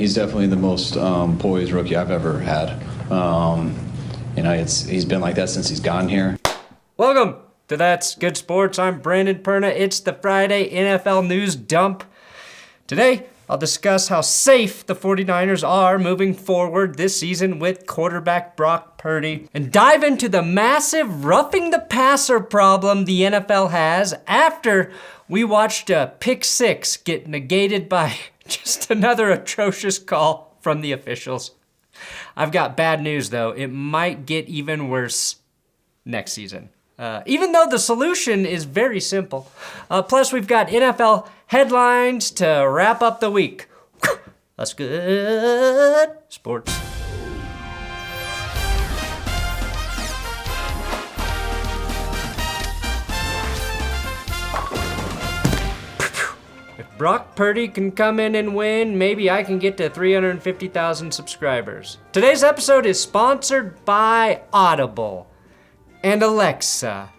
he's definitely the most poised rookie I've ever had. He's been like that since he's gotten here. Welcome to That's Good Sports. I'm Brandon Perna. It's the Friday NFL News Dump. Today, I'll discuss how safe the 49ers are moving forward this season with quarterback Brock Purdy, and dive into the massive roughing the passer problem the NFL has after we watched a pick six get negated by just another atrocious call from the officials. I've got bad news though. It might get even worse next season. Even though the solution is very simple. Plus, we've got NFL headlines to wrap up the week. That's good sports. If Brock Purdy can come in and win, maybe I can get to 350,000 subscribers. Today's episode is sponsored by Audible and Alexa.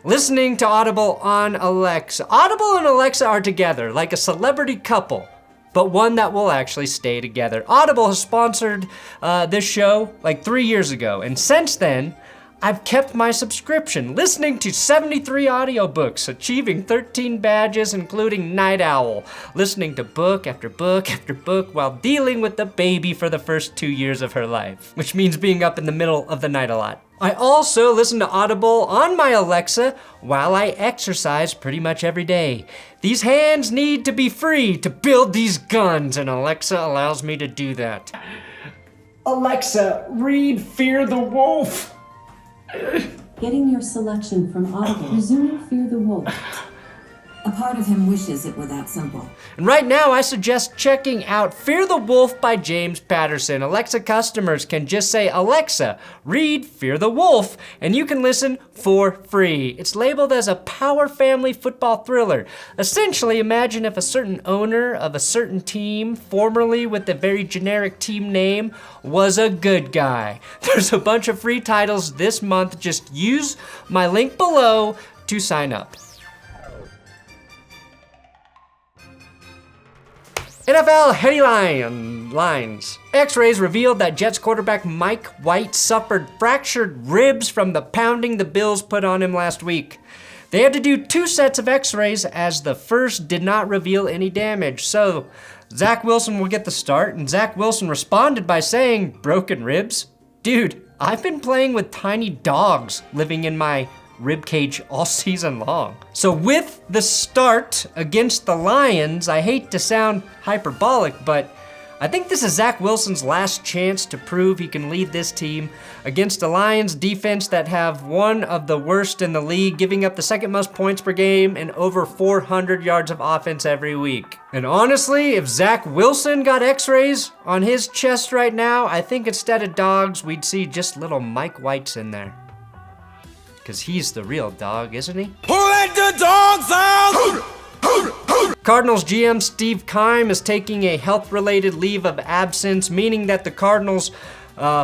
Listening to Audible on Alexa. Audible and Alexa are together like a celebrity couple, but one that will actually stay together. Audible has sponsored this show like 3 years ago, and since then, I've kept my subscription, listening to 73 audiobooks, achieving 13 badges, including Night Owl, listening to book after book after book while dealing with the baby for the first 2 years of her life, which means being up in the middle of the night a lot. I also listen to Audible on my Alexa while I exercise pretty much every day. These hands need to be free to build these guns, and Alexa allows me to do that. Alexa, read Fear the Wolf. Getting your selection from Audible. Resuming Fear the Wolf. A part of him wishes it were that simple. And right now, I suggest checking out Fear the Wolf by James Patterson. Alexa customers can just say, Alexa, read Fear the Wolf, and you can listen for free. It's labeled as a power family football thriller. Essentially, imagine if a certain owner of a certain team, formerly with a very generic team name, was a good guy. There's a bunch of free titles this month. Just use my link below to sign up. NFL headlines. X-rays revealed that Jets quarterback Mike White suffered fractured ribs from the pounding the Bills put on him last week. They had to do 2 sets of X-rays as the first did not reveal any damage. So Zach Wilson will get the start, and Zach Wilson responded by saying, broken ribs? Dude, I've been playing with tiny dogs living in my ribcage all season long. So with the start against the Lions, I hate to sound hyperbolic, but I think this is Zach Wilson's last chance to prove he can lead this team against a Lions defense that have one of the worst in the league, giving up the second most points per game and over 400 yards of offense every week. And honestly, if Zach Wilson got x-rays on his chest right now, I think instead of dogs, we'd see just little Mike Whites in there. Because he's the real dog, isn't he? Who let the dogs out? Cardinals GM Steve Keim is taking a health-related leave of absence, meaning that the Cardinals'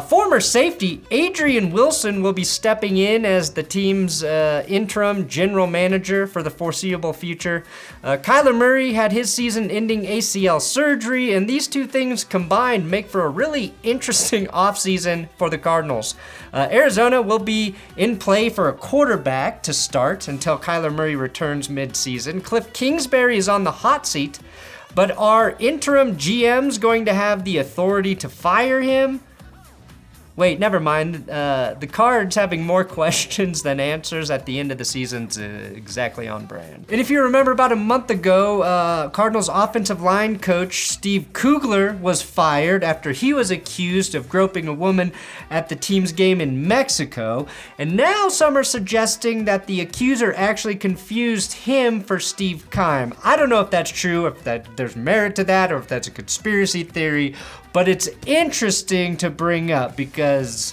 former safety Adrian Wilson will be stepping in as the team's interim general manager for the foreseeable future. Kyler Murray had his season-ending ACL surgery, and these two things combined make for a really interesting offseason for the Cardinals. Arizona will be in play for a quarterback to start until Kyler Murray returns mid-season. Cliff Kingsbury is on the hot seat, but are interim GMs going to have the authority to fire him? Wait, never mind. The Cards having more questions than answers at the end of the season's exactly on brand. And if you remember about a month ago, Cardinals offensive line coach Steve Kugler was fired after he was accused of groping a woman at the team's game in Mexico. And now some are suggesting that the accuser actually confused him for Steve Keim. I don't know if that's true, if there's merit to that, or if that's a conspiracy theory, but it's interesting to bring up because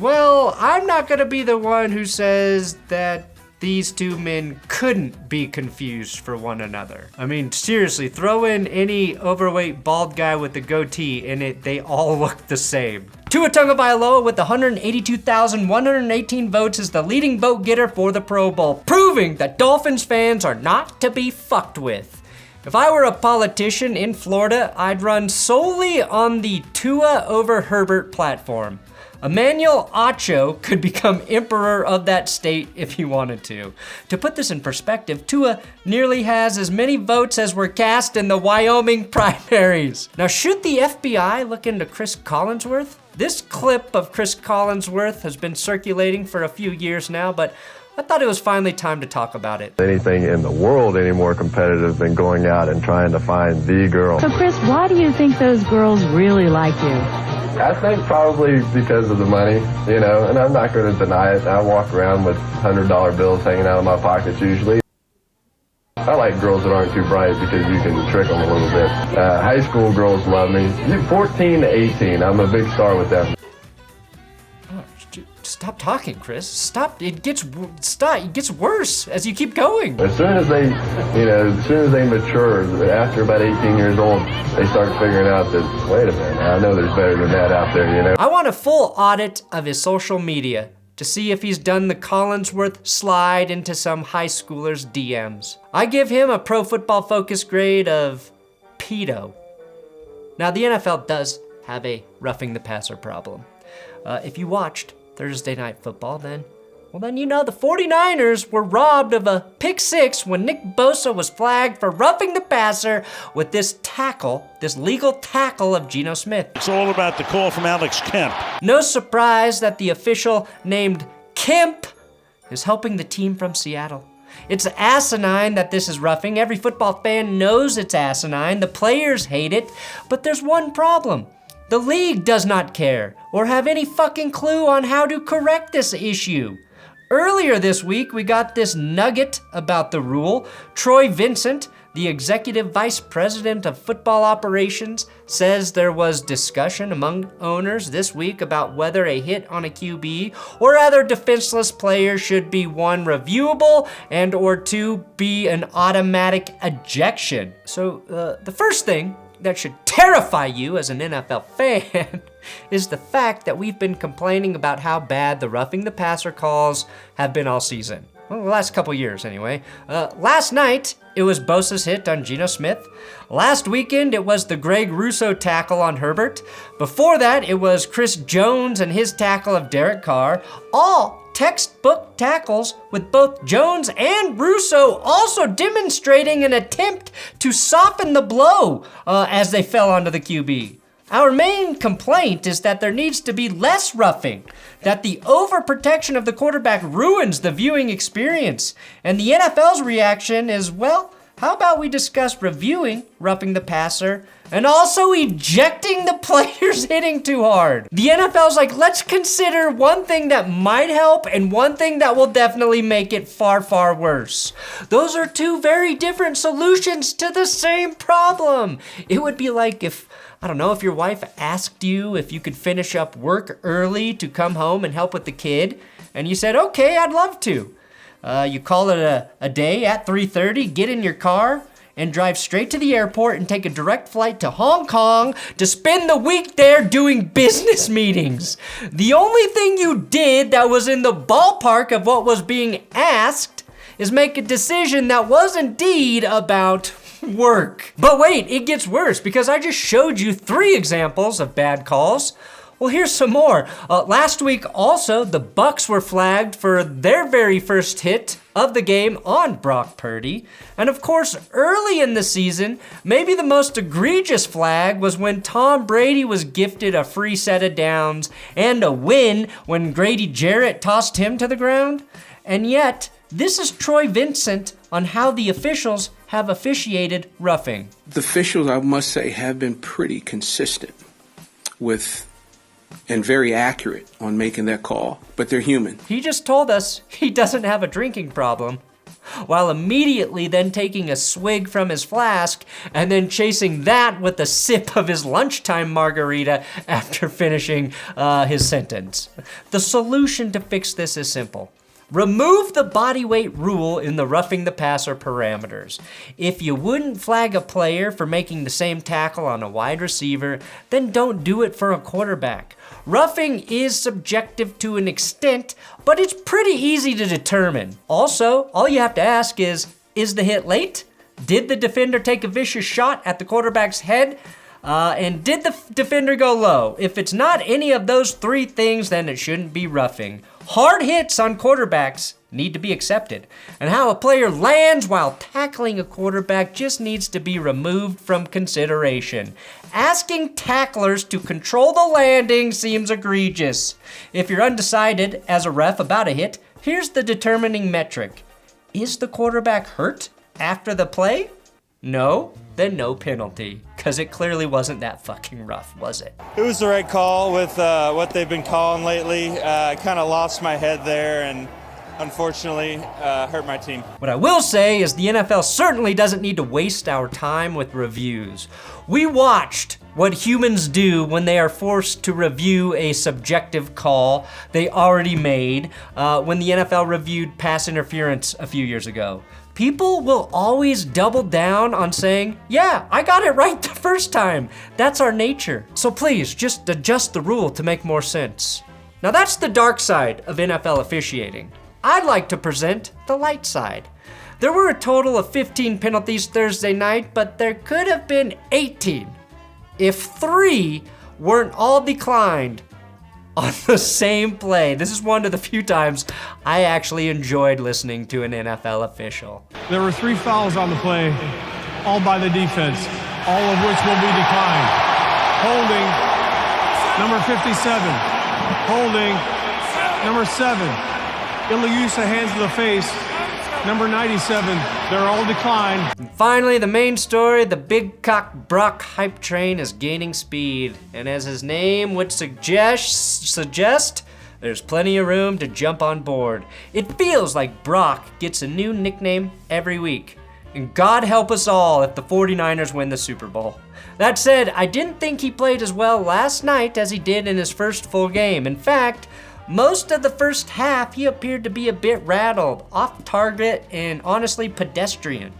well, I'm not gonna be the one who says that these two men couldn't be confused for one another. I mean, seriously, throw in any overweight bald guy with a goatee and they all look the same. Tua Tagovailoa with 182,118 votes is the leading vote getter for the Pro Bowl, proving that Dolphins fans are not to be fucked with. If I were a politician in Florida, I'd run solely on the Tua over Herbert platform. Emmanuel Acho could become emperor of that state if he wanted to. To put this in perspective, Tua nearly has as many votes as were cast in the Wyoming primaries. Now, should the FBI look into Chris Collinsworth? This clip of Chris Collinsworth has been circulating for a few years now, but I thought it was finally time to talk about it. Anything in the world any more competitive than going out and trying to find the girl. So Chris, why do you think those girls really like you? I think probably because of the money, you know, and I'm not going to deny it. I walk around with $100 bills hanging out of my pockets usually. I like girls that aren't too bright because you can trick them a little bit. High school girls love me. 14 to 18, I'm a big star with them. Stop talking, Chris. Stop. It gets worse as you keep going. As soon as they mature, after about 18 years old, they start figuring out that, wait a minute, I know there's better than that out there, you know? I want a full audit of his social media to see if he's done the Collinsworth slide into some high schooler's DMs. I give him a Pro Football Focus grade of pedo. Now, the NFL does have a roughing the passer problem. If you watched Thursday Night Football, then you know the 49ers were robbed of a pick six when Nick Bosa was flagged for roughing the passer with this legal tackle of Geno Smith. It's all about the call from Alex Kemp. No surprise that the official named Kemp is helping the team from Seattle. It's asinine that this is roughing. Every football fan knows it's asinine. The players hate it, but there's one problem. The league does not care or have any fucking clue on how to correct this issue. Earlier this week, we got this nugget about the rule. Troy Vincent, the executive vice president of football operations, says there was discussion among owners this week about whether a hit on a QB or other defenseless player should be one, reviewable, and or two, be an automatic ejection. So the first thing that should terrify you as an NFL fan is the fact that we've been complaining about how bad the roughing the passer calls have been all season. Well, the last couple years anyway. Last night, it was Bosa's hit on Geno Smith. Last weekend, it was the Greg Russo tackle on Herbert. Before that, it was Chris Jones and his tackle of Derek Carr. All textbook tackles with both Jones and Russo also demonstrating an attempt to soften the blow as they fell onto the QB. Our main complaint is that there needs to be less roughing, that the overprotection of the quarterback ruins the viewing experience. And the NFL's reaction is, well, how about we discuss reviewing roughing the passer and also ejecting the players hitting too hard? The NFL's like, let's consider one thing that might help and one thing that will definitely make it far, far worse. Those are two very different solutions to the same problem. It would be like if your wife asked you if you could finish up work early to come home and help with the kid, and you said, okay, I'd love to. You call it a day at 3:30, get in your car, and drive straight to the airport and take a direct flight to Hong Kong to spend the week there doing business meetings. The only thing you did that was in the ballpark of what was being asked is make a decision that was indeed about work. But wait, it gets worse because I just showed you 3 examples of bad calls. Well, here's some more. Last week also, the Bucs were flagged for their very first hit of the game on Brock Purdy. And of course, early in the season, maybe the most egregious flag was when Tom Brady was gifted a free set of downs and a win when Grady Jarrett tossed him to the ground. And yet, this is Troy Vincent on how the officials have officiated roughing. The officials, I must say, have been pretty consistent with and very accurate on making that call, but they're human. He just told us he doesn't have a drinking problem, while immediately then taking a swig from his flask and then chasing that with a sip of his lunchtime margarita after finishing his sentence. The solution to fix this is simple. Remove the body weight rule in the roughing the passer parameters. If you wouldn't flag a player for making the same tackle on a wide receiver, then don't do it for a quarterback. Roughing is subjective to an extent, but it's pretty easy to determine. Also, all you have to ask is the hit late? Did the defender take a vicious shot at the quarterback's head? And did the defender go low? If it's not any of those three things, then it shouldn't be roughing. Hard hits on quarterbacks need to be accepted. And how a player lands while tackling a quarterback just needs to be removed from consideration. Asking tacklers to control the landing seems egregious. If you're undecided as a ref about a hit, here's the determining metric. Is the quarterback hurt after the play? No? Then no penalty, because it clearly wasn't that fucking rough, was it? It was the right call with what they've been calling lately. I kind of lost my head there and unfortunately hurt my team. What I will say is the NFL certainly doesn't need to waste our time with reviews. We watched what humans do when they are forced to review a subjective call they already made when the NFL reviewed pass interference a few years ago. People will always double down on saying, yeah, I got it right the first time. That's our nature. So please, just adjust the rule to make more sense. Now that's the dark side of NFL officiating. I'd like to present the light side. There were a total of 15 penalties Thursday night, but there could have been 18 if 3 weren't all declined on the same play. This is one of the few times I actually enjoyed listening to an NFL official. There were 3 fouls on the play, all by the defense, all of which will be declined. Holding, number 57. Holding, number 7. Illegal use of hands to the face, number 97. They're all declined. And finally, the main story, the big cock Brock hype train is gaining speed. And as his name would suggest, there's plenty of room to jump on board. It feels like Brock gets a new nickname every week. And God help us all if the 49ers win the Super Bowl. That said, I didn't think he played as well last night as he did in his first full game. In fact, most of the first half, he appeared to be a bit rattled, off target, and honestly pedestrian.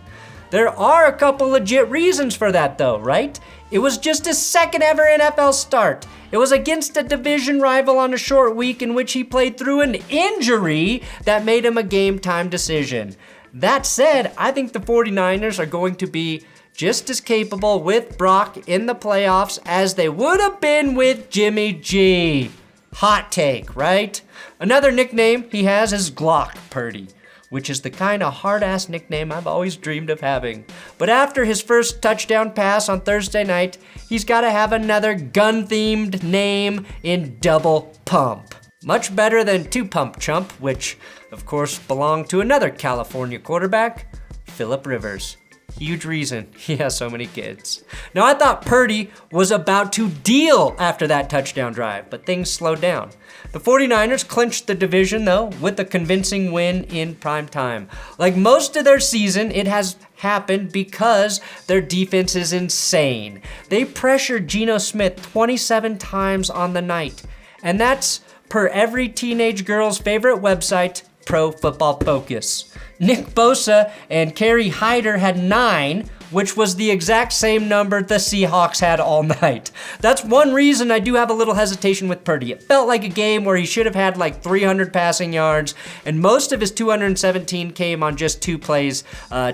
There are a couple legit reasons for that though, right? It was just his second ever NFL start. It was against a division rival on a short week in which he played through an injury that made him a game time decision. That said, I think the 49ers are going to be just as capable with Brock in the playoffs as they would have been with Jimmy G. Hot take, right? Another nickname he has is Glock Purdy, which is the kind of hard-ass nickname I've always dreamed of having. But after his first touchdown pass on Thursday night, he's got to have another gun-themed name in Double Pump. Much better than Two Pump Chump, which, of course, belonged to another California quarterback, Phillip Rivers. Huge reason he has so many kids. Now, I thought Purdy was about to deal after that touchdown drive, but things slowed down. The 49ers clinched the division, though, with a convincing win in prime time. Like most of their season, it has happened because their defense is insane. They pressured Geno Smith 27 times on the night, and that's per every teenage girl's favorite website, Pro Football Focus. Nick Bosa and Kerry Hyder had 9, which was the exact same number the Seahawks had all night. That's one reason I do have a little hesitation with Purdy. It felt like a game where he should have had like 300 passing yards, and most of his 217 came on just 2 plays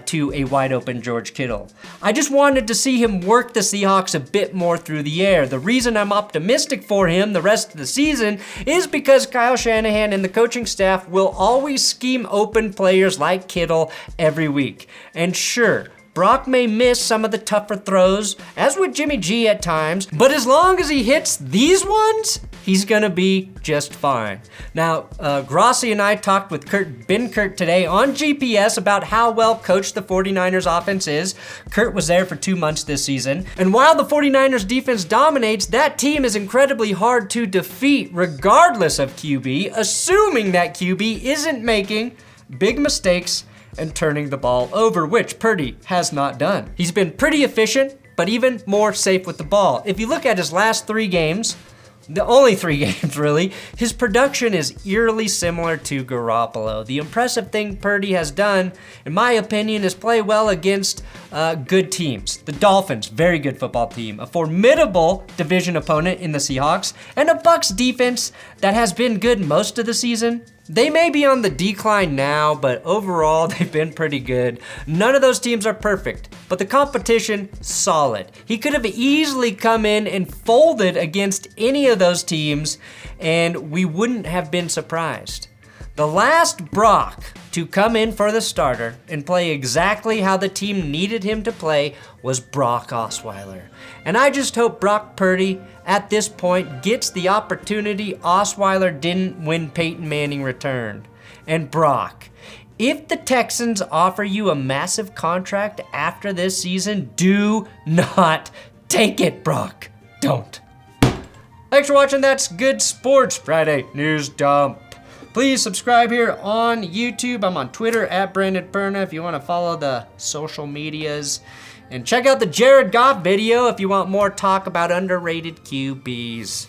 to a wide open George Kittle. I just wanted to see him work the Seahawks a bit more through the air. The reason I'm optimistic for him the rest of the season is because Kyle Shanahan and the coaching staff will always scheme open players like Kittle every week. And sure, Brock may miss some of the tougher throws, as would Jimmy G at times, but as long as he hits these ones, he's gonna be just fine. Now, Grossi and I talked with Ben Kurt today on GPS about how well coached the 49ers offense is. Kurt was there for 2 months this season, and while the 49ers defense dominates, that team is incredibly hard to defeat regardless of QB, assuming that QB isn't making big mistakes and turning the ball over, which Purdy has not done. He's been pretty efficient, but even more safe with the ball. If you look at his last 3 games, the only 3 games really, his production is eerily similar to Garoppolo. The impressive thing Purdy has done, in my opinion, is play well against good teams. The Dolphins, very good football team, a formidable division opponent in the Seahawks, and a Bucs defense that has been good most of the season, They may be on the decline now, but overall they've been pretty good. None of those teams are perfect, but the competition, solid. He could have easily come in and folded against any of those teams, and we wouldn't have been surprised. The last Brock to come in for the starter and play exactly how the team needed him to play was Brock Osweiler. And I just hope Brock Purdy, at this point, gets the opportunity Osweiler didn't when Peyton Manning returned. And Brock, if the Texans offer you a massive contract after this season, do not take it, Brock. Don't. Thanks for watching That's Good Sports Friday News Dump. Please subscribe here on YouTube. I'm on Twitter at Perna if you want to follow the social medias. And check out the Jared Goff video if you want more talk about underrated QBs.